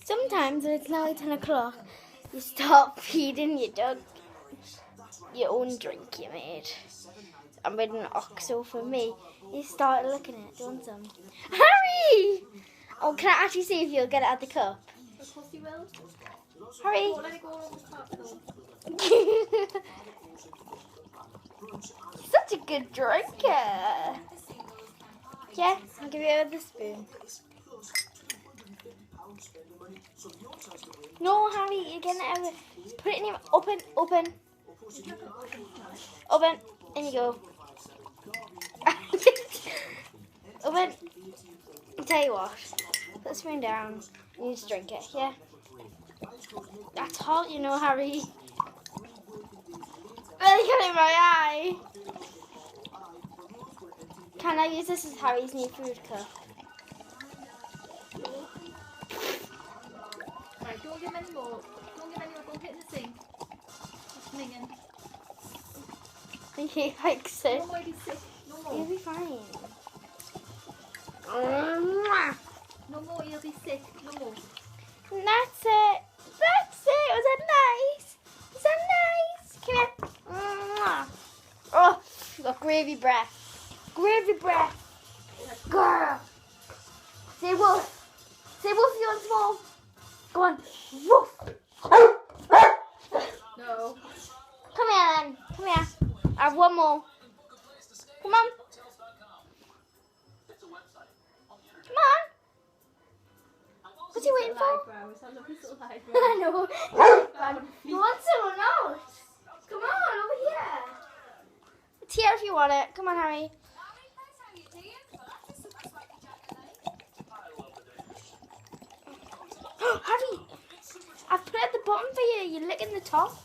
Sometimes when it's now 10 o'clock, you start feeding your dog your own drink you made. I made an OXO for me. You started looking at it. Do you want some? Harry! Oh, can I actually see if you'll get it out the cup? Of course you will. Harry! Don't let it go all over the top though. Such a good drinker. Yeah, I'll give you the spoon. No, Harry, you're getting it out. Put it in your open. Open. In you go. Open. I'll tell you what. Put the spoon down. You just drink it, yeah? That's hot, you know, Harry. Really got in my eye. Can I use this as Harry's new food cup? Right, don't give him any more. Don't give him any more. Don't hit in the sink. It's minging. He likes it. No more, he'll be sick. No You'll more. be fine. No more, he'll be sick. No more. That's it. That's it. Was that nice? Was that nice? Come here. Oh, you got gravy breath. Gravy breath. Girl. Say woof. Say woof if you want some more. Go on. Woof. No. Come here then. Come here. I have one more. Come on. Come on. What's he waiting for? Eyebrows. I love his little eyebrows. I know. You want some or not? Come on, over here. It's here if you want it. Come on, Harry. Harry, I've put it at the bottom for you. You're licking the top.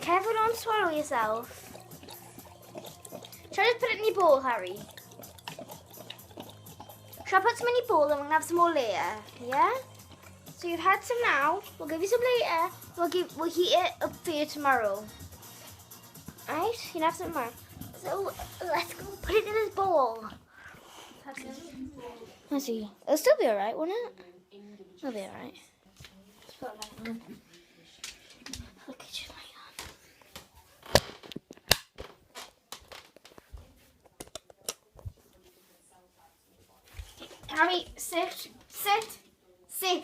Careful, don't swallow yourself. Shall I just put it in your bowl, Harry? Shall I put some in your bowl and we'll have some more later? Yeah? So you've had some now. We'll give you some later. We'll heat it up for you tomorrow. Alright? You can have some tomorrow. So let's go put it in this bowl. Let's see. It'll still be alright, won't it? It'll be alright. Just put it like that. Look at you. Harry, sit, stay.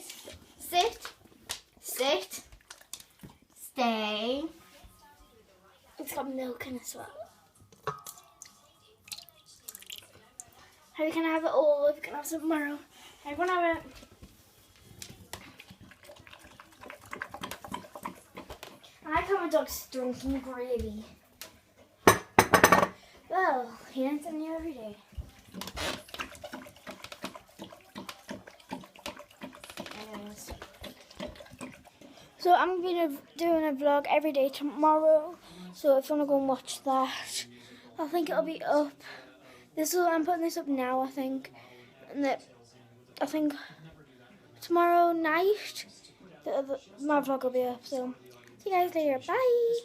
It's got milk in it as well. Harry, can I have it all? If you can have some tomorrow. I want to have it. I like how my dog's drinking gravy. Well, he learns something new every day. So I'm going to be doing a vlog every day tomorrow. So if you want to go and watch that, I think it'll be up. I'm putting this up now, I think. And I think tomorrow night, my vlog will be up. So see you guys later. Bye.